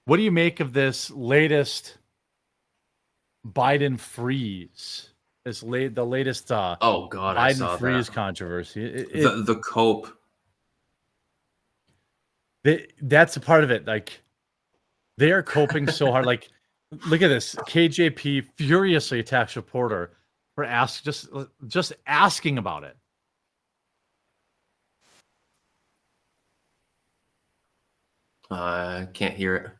What do you make of this latest Biden freeze? The latest Oh God, I Biden saw freeze that. controversy. The cope. That's a part of it. Like they are coping so hard. Like, look at this. KJP furiously attacks reporter for just asking about it. Can't hear it.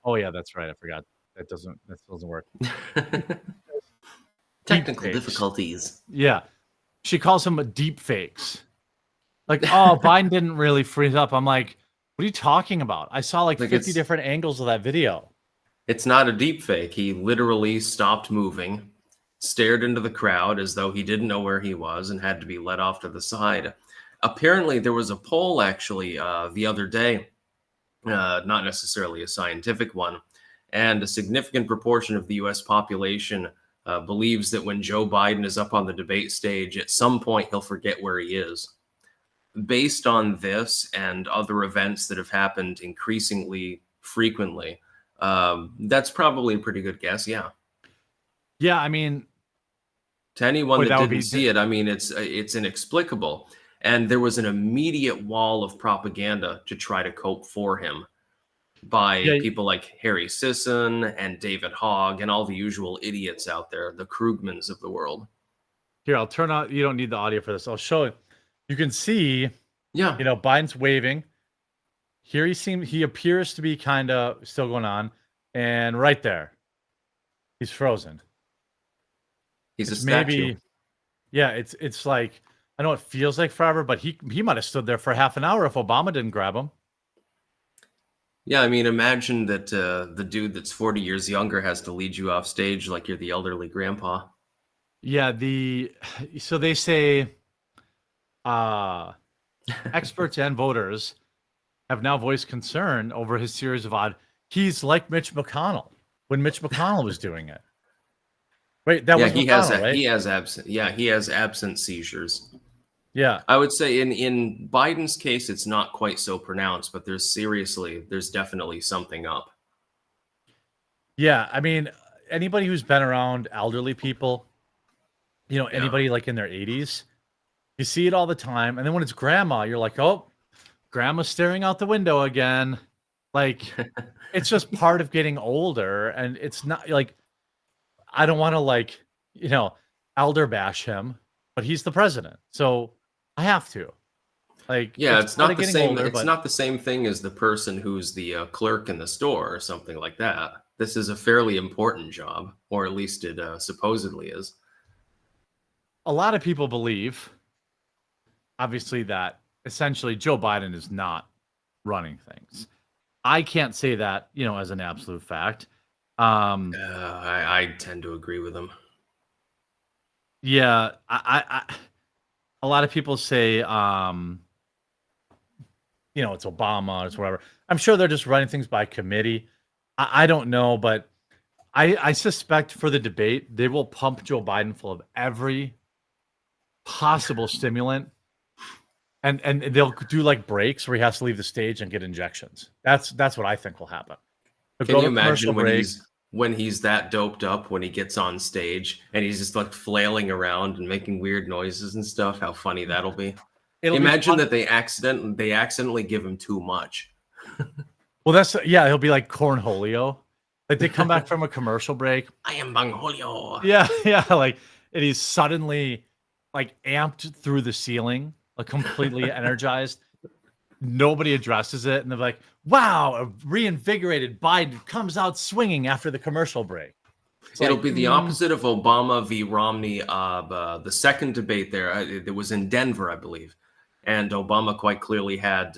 Oh yeah, that's right. I forgot. That doesn't work. Technical Deepfakes. difficulties. Yeah. She calls them deep fakes. Like, oh, Biden didn't really freeze up. I'm like, what are you talking about? I saw like 50 different angles of that video. It's not a deep fake. He literally stopped moving, stared into the crowd as though he didn't know where he was and had to be led off to the side. Apparently, there was a poll actually the other day, not necessarily a scientific one, and a significant proportion of the U.S. population believes that when Joe Biden is up on the debate stage, at some point he'll forget where he is. Based on this and other events that have happened increasingly frequently, that's probably a pretty good guess. Yeah. Yeah, I mean, to anyone that didn't see it, I mean, it's inexplicable. And there was an immediate wall of propaganda to try to cope for him by people like Harry Sisson and David Hogg and all the usual idiots out there, the Krugmans of the world. Here, I'll turn on. You don't need the audio for this. I'll show it. You can see, yeah, you know, Biden's waving. Here he appears to be kind of still going on. And right there, he's frozen. He's a statue. Maybe, yeah, it's like, I know it feels like forever, but he might have stood there for half an hour if Obama didn't grab him. Yeah, I mean, imagine that the dude that's 40 years younger has to lead you off stage like you're the elderly grandpa. Yeah, so they say experts and voters have now voiced concern over his series of he's like Mitch McConnell when Mitch McConnell was doing it. Wait, that was McConnell, right? He has absent seizures. Yeah. I would say in Biden's case, it's not quite so pronounced, but there's definitely something up. Yeah, I mean, anybody who's been around elderly people, you know, anybody like in their 80s, you see it all the time. And then when it's grandma, you're like, oh, grandma's staring out the window again. Like, it's just part of getting older. And it's not like, I don't want to like, you know, elder bash him, but he's the president. So I have to. Like, yeah, it's not the same. Older, it's not the same thing as the person who's the clerk in the store or something like that. This is a fairly important job, or at least it supposedly is. A lot of people believe, obviously, that essentially Joe Biden is not running things. I can't say that, you know, as an absolute fact. I tend to agree with him. Yeah, I a lot of people say, you know, it's Obama, it's whatever. I'm sure they're just running things by committee. I don't know, but I suspect for the debate, they will pump Joe Biden full of every possible stimulant. And they'll do like breaks where he has to leave the stage and get injections. That's what I think will happen. Can you imagine when he's that doped up when he gets on stage and he's just like flailing around and making weird noises and stuff? How funny that'll be. Imagine that they accidentally give him too much. Well, he'll be like Cornholio. Like they come back from a commercial break. I am Bangholio. Yeah, like and he's suddenly like amped through the ceiling, like completely energized. Nobody addresses it, and they're like, wow, a reinvigorated Biden comes out swinging after the commercial break. It'll be the opposite of Obama v. Romney. The second debate there, it was in Denver, I believe. And Obama quite clearly had,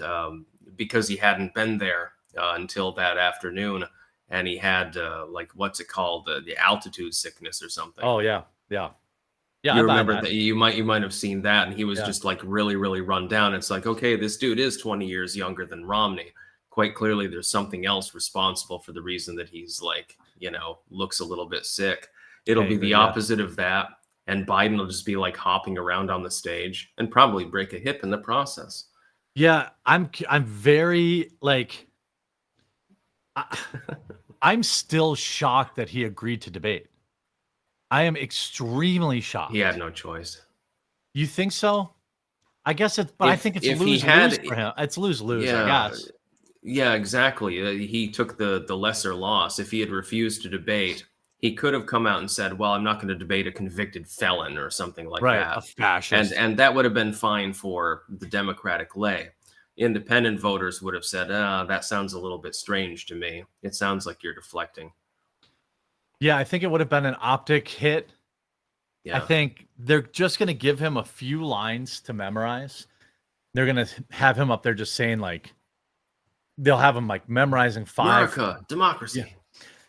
because he hadn't been there until that afternoon, and he had, like, what's it called? The altitude sickness or something. Oh, yeah. Yeah, you remember that. You might have seen that, and he was just like really, really run down. It's like, okay, this dude is 20 years younger than Romney. Quite clearly, there's something else responsible for the reason that he's like, you know, looks a little bit sick. It'll be the opposite of that, and Biden will just be like hopping around on the stage and probably break a hip in the process. Yeah, I'm very like, I'm still shocked that he agreed to debate. I am extremely shocked. He had no choice. You think so? I guess it's, but I think it's lose-lose for him. It's lose-lose, I guess. Yeah, exactly. He took the lesser loss. If he had refused to debate, he could have come out and said, "Well, I'm not going to debate a convicted felon or something like Right, that," a fascist. and that would have been fine for the Democratic lay. Independent voters would have said, "That sounds a little bit strange to me. It sounds like you're deflecting." Yeah, I think it would have been an optic hit. I Yeah. think they're just going to give him a few lines to memorize. They're going to have him up there just saying, like, they'll have him like memorizing 5. America, democracy.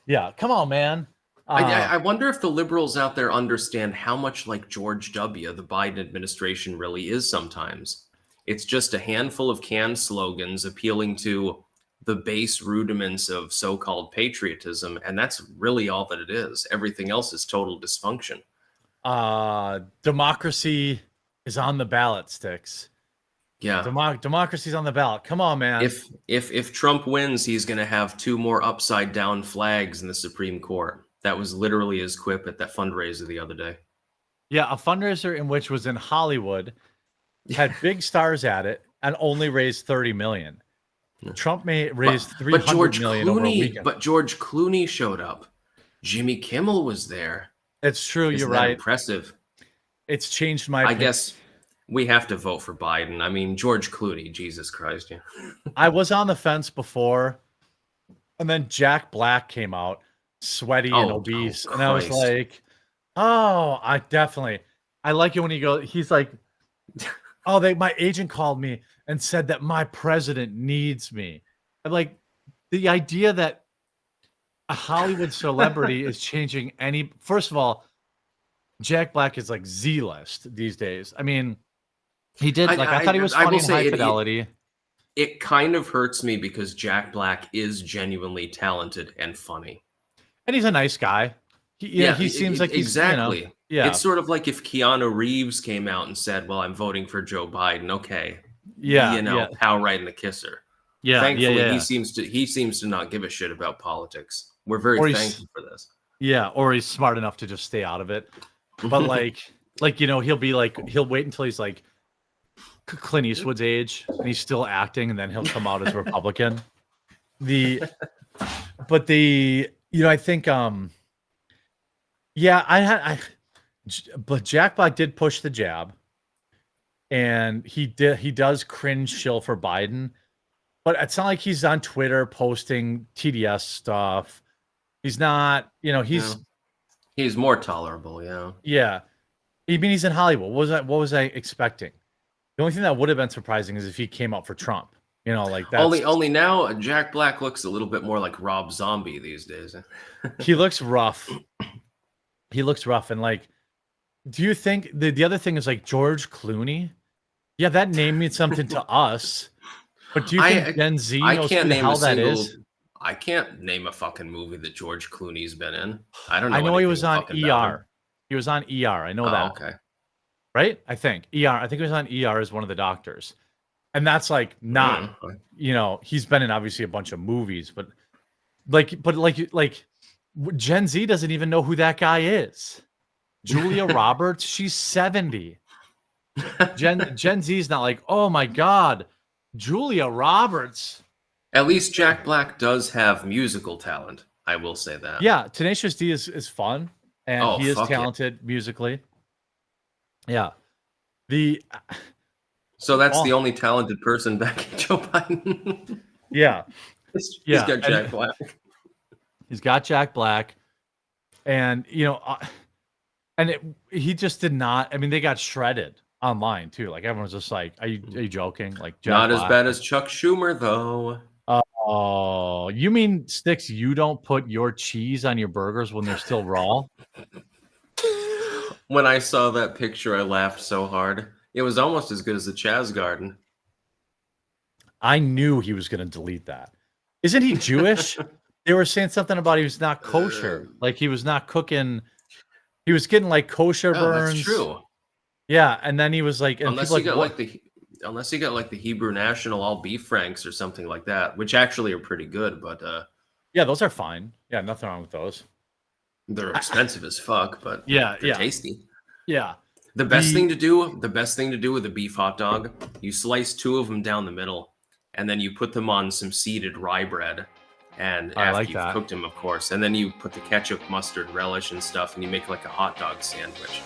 Yeah, come on, man. I wonder if the liberals out there understand how much like George W. the Biden administration really is sometimes. It's just a handful of canned slogans appealing to the base rudiments of so-called patriotism, and that's really all that it is. Everything else is total dysfunction. Democracy is on the ballot, Styx. Yeah. Democracy's on the ballot. Come on, man. If Trump wins, he's going to have 2 more upside down flags in the Supreme Court. That was literally his quip at that fundraiser the other day. Yeah, a fundraiser in which was in Hollywood, had big stars at it, and only raised 30 million. Trump may raise 300 million over a weekend. But George Clooney showed up. Jimmy Kimmel was there. It's true. Isn't you're that right. Impressive. It's changed my. I guess we have to vote for Biden. I mean, George Clooney. Jesus Christ. Yeah. I was on the fence before, and then Jack Black came out, sweaty and obese, and I was like, "Oh, I like it when he goes. He's like, oh, my agent called me and said that my president needs me." I'm like, the idea that a Hollywood celebrity is changing any. First of all, Jack Black is like Z-list these days. I mean, he did I thought he was funny in High Fidelity. It kind of hurts me because Jack Black is genuinely talented and funny, and he's a nice guy. He seems like he's exactly. Yeah, it's sort of like if Keanu Reeves came out and said, "Well, I'm voting for Joe Biden." Okay, pal right in the kisser. Yeah, thankfully he seems to not give a shit about politics. We're very thankful for this. Yeah, or he's smart enough to just stay out of it. But like he'll be like, he'll wait until he's like Clint Eastwood's age and he's still acting, and then he'll come out as Republican. I think but Jack Black did push the jab, and he does cringe shill for Biden, but it's not like he's on Twitter posting TDS stuff. He's not, he's more tolerable. Yeah. I mean, he's in Hollywood. What was I expecting? The only thing that would have been surprising is if he came out for Trump. Like that. Only now Jack Black looks a little bit more like Rob Zombie these days. He looks rough. And like, do you think the other thing is like George Clooney? Yeah, that name means something to us. But do you think Gen Z knows who the hell that is? I can't name a fucking movie that George Clooney's been in. I don't know. I know he was on ER. He was on ER. I know that. Okay. Right? I think ER. I think he was on ER as one of the doctors. And that's like not, he's been in obviously a bunch of movies, but Gen Z doesn't even know who that guy is. Julia Roberts, she's 70. Gen Z is not like, oh my God, Julia Roberts. At least Jack Black does have musical talent. I will say that. Yeah, Tenacious D is fun, and he is talented musically. Yeah. So that's the only talented person back at Joe Biden. Yeah. He's got Jack Black. He's got Jack Black. And, he just did not. I mean, they got shredded online too. Like everyone's just like, "Are you joking?" Like Jack not Black. As bad as Chuck Schumer though. Oh, you mean Styx? You don't put your cheese on your burgers when they're still raw? When I saw that picture, I laughed so hard. It was almost as good as the Chaz Garden. I knew he was going to delete that. Isn't he Jewish? They were saying something about he was not kosher. Like he was not cooking. He was getting like kosher burns. That's true. Yeah, and then he was like, and unless you got like the Hebrew National all beef franks or something like that, which actually are pretty good. But Yeah, those are fine. Yeah, nothing wrong with those. They're expensive as fuck, but Yeah, they're yeah, tasty. yeah. The best thing to do with a beef hot dog, you slice 2 of them down the middle, and then you put them on some seeded rye bread. And I after like you've that. cooked them, of course, and then you put the ketchup, mustard, relish, and stuff, and you make like a hot dog sandwich.